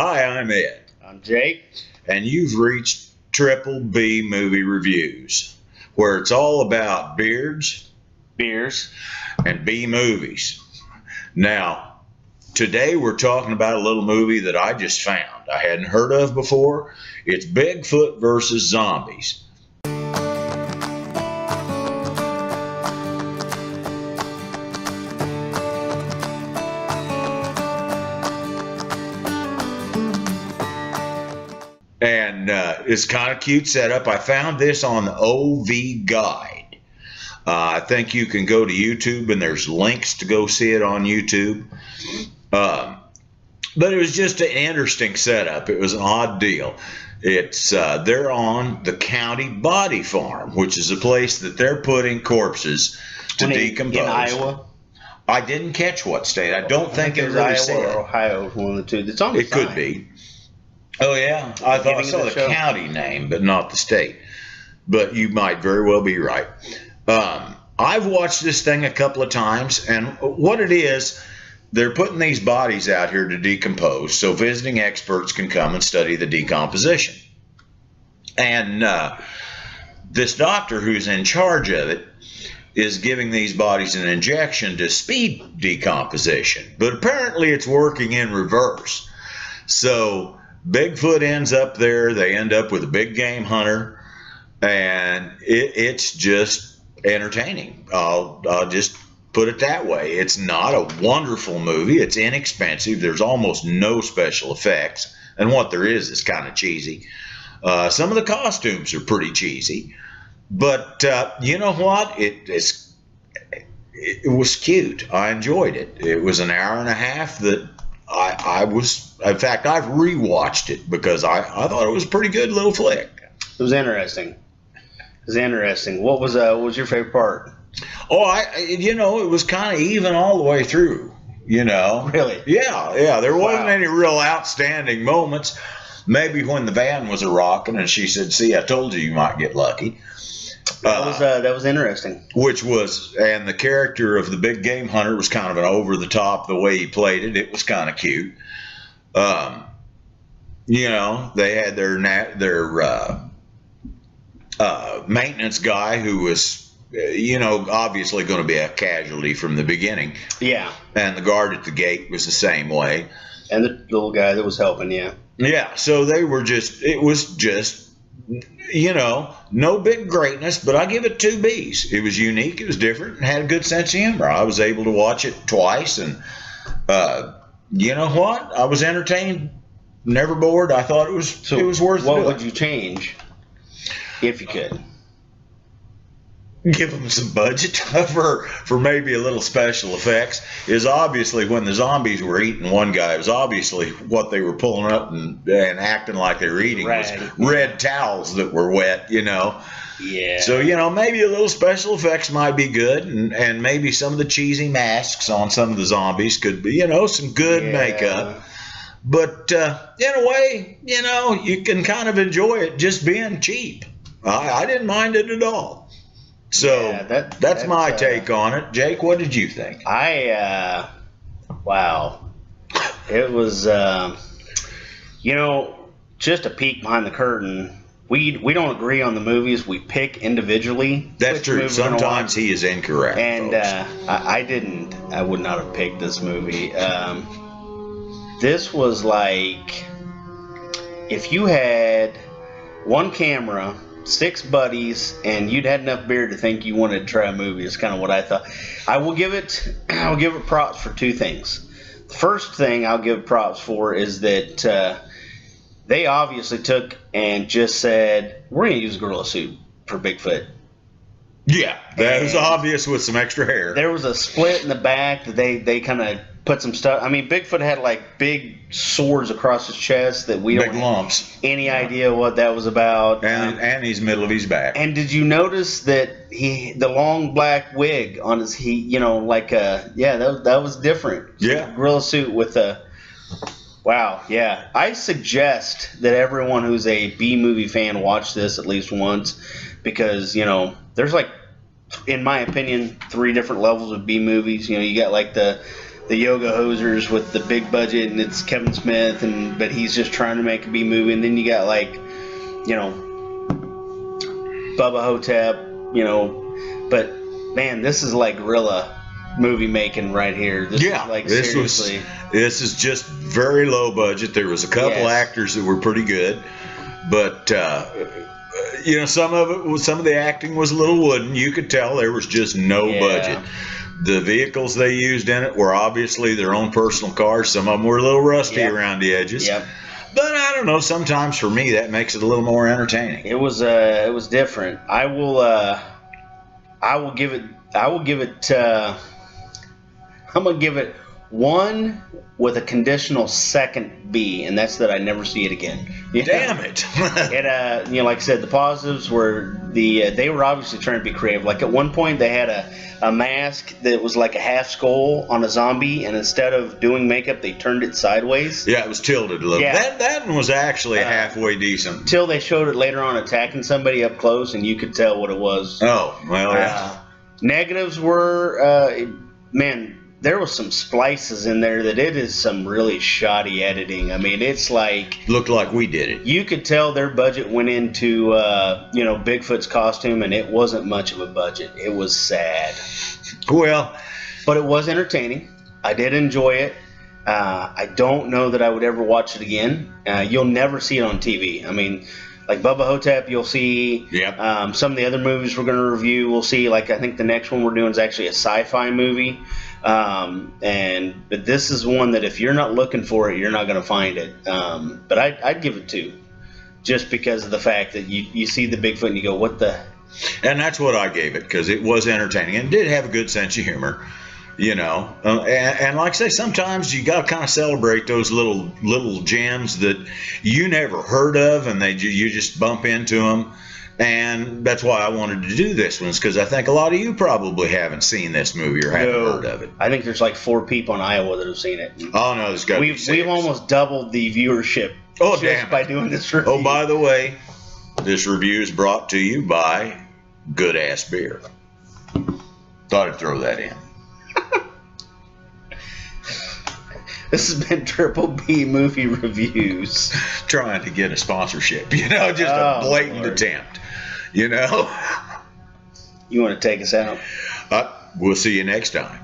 Hi, I'm Ed, I'm Jake. and you've reached Triple B Movie Reviews, where it's all about beards Beers. and B movies. Now, today we're talking about a little movie that I just found. I hadn't heard of before. It's Bigfoot versus Zombies. And it's kind of cute setup. I found this on the OV Guide. I think you can go to YouTube, and there's links to go see it on YouTube. But it was just an interesting setup. It was an odd deal. It's they're on the county body farm, which is a place that they're putting corpses to decompose. In Iowa? I didn't catch what state. I don't think it really Iowa said. or Ohio, one of the two. It's on the It could be. Oh, yeah. I thought I saw the county name, but not the state. But you might very well be right. I've watched this thing a couple of times, and what it is, they're putting these bodies out here to decompose so visiting experts can come and study the decomposition. And this doctor who's in charge of it is giving these bodies an injection to speed decomposition. But apparently it's working in reverse. So Bigfoot ends up there. They end up with a big game hunter, and it's just entertaining. I'll just put it that way. It's not a wonderful movie. It's inexpensive. There's almost no special effects, and what there is kind of cheesy. Some of the costumes are pretty cheesy, but you know what? It was cute. I enjoyed it. It was an hour and a half that I was. In fact, I've rewatched it because I thought it was a pretty good little flick. It was interesting. What was your favorite part? Oh, it was kind of even all the way through. Really? Yeah. There wasn't any real outstanding moments. Maybe when the van was a-rocking and she said, "See, I told you might get lucky." That was interesting. And the character of the big game hunter was kind of an over the top. The way he played it, it was kind of cute. They had their maintenance guy who was, obviously going to be a casualty from the beginning. Yeah. And the guard at the gate was the same way. And the little guy that was helping, yeah. Yeah. So it was just, no big greatness, but I give it 2 Bs. It was unique. It was different and had a good sense of humor. I was able to watch it twice, and, you know what? I was entertained, never bored. I thought it was worth it. What would you change if you could? Give them some budget for maybe a little special effects. Is obviously when the zombies were eating one guy, it was obviously what they were pulling up and acting like they were eating was red towels that were wet, Yeah. So, maybe a little special effects might be good, and maybe some of the cheesy masks on some of the zombies could be, some good makeup. But in a way, you can kind of enjoy it just being cheap. I didn't mind it at all. So that's my take on it. Jake, what did you think? Wow. It was, just a peek behind the curtain. We don't agree on the movies. We pick individually. That's true. Sometimes he is incorrect. And I would not have picked this movie. This was like if you had one camera, 6 buddies, and you'd had enough beer to think you wanted to try a movie. Is kind of what I thought. I'll give it props for 2 things. The first thing I'll give props for is that they obviously took and just said, we're going to use a gorilla suit for Bigfoot. Yeah, that was obvious with some extra hair. There was a split in the back that they kind of put some stuff. I mean, Bigfoot had like big swords across his chest that we don't lumps. Have any idea what that was about. And he's middle of his back. And did you notice that the long black wig on his that was different. Yeah, gorilla suit with a. Wow, yeah. I suggest that everyone who's a B movie fan watch this at least once, because there's like, in my opinion, 3 different levels of B movies. You got like the the yoga hosers with the big budget, and it's Kevin Smith, but he's just trying to make a B movie. And then you got like, you know, Bubba Hotep, you know, but man, this is like guerrilla movie making right here. This is like seriously. This is just very low budget. There was a couple actors that were pretty good, but you know, some of the acting was a little wooden. You could tell there was just no budget. The vehicles they used in it were obviously their own personal cars. Some of them were a little rusty around the edges. Yep. But I don't know. Sometimes for me that makes it a little more entertaining. It was different. I will give it. I'm gonna give it 1 with a conditional second B, and that's that I never see it again. Damn it! It you know, like I said, the positives were they were obviously trying to be creative. Like at one point they had a mask that was like a half skull on a zombie, and instead of doing makeup, they turned it sideways. Yeah, it was tilted a little. Yeah. That one was actually halfway decent. Until they showed it later on attacking somebody up close, and you could tell what it was. Oh, well, yeah. Negatives were, man, there was some splices in there that it is some really shoddy editing. I mean, it's like... Looked like we did it. You could tell their budget went into, you know, Bigfoot's costume, and it wasn't much of a budget. It was sad. Well... But it was entertaining. I did enjoy it. I don't know that I would ever watch it again. You'll never see it on TV. I mean... Like Bubba Hotep, you'll see. Yep. Some of the other movies we're going to review, we'll see. Like I think the next one we're doing is actually a sci-fi movie. But this is one that if you're not looking for it, you're not going to find it. But I'd give it 2, just because of the fact that you see the Bigfoot and you go, what the? And that's what I gave it, because it was entertaining and did have a good sense of humor. You know, and like I say, sometimes you got to kind of celebrate those little gems that you never heard of, and you just bump into them. And that's why I wanted to do this one, because I think a lot of you probably haven't seen this movie or haven't heard of it. I think there's like 4 people in Iowa that have seen it. Oh no, there's got to be 6. We've almost doubled the viewership. Oh damn! By doing this review. Oh, by the way, this review is brought to you by Good Ass Beer. Thought I'd throw that in. This has been Triple B Movie Reviews. Trying to get a sponsorship, you know, just a blatant attempt, you know. You want to take us out? We'll see you next time.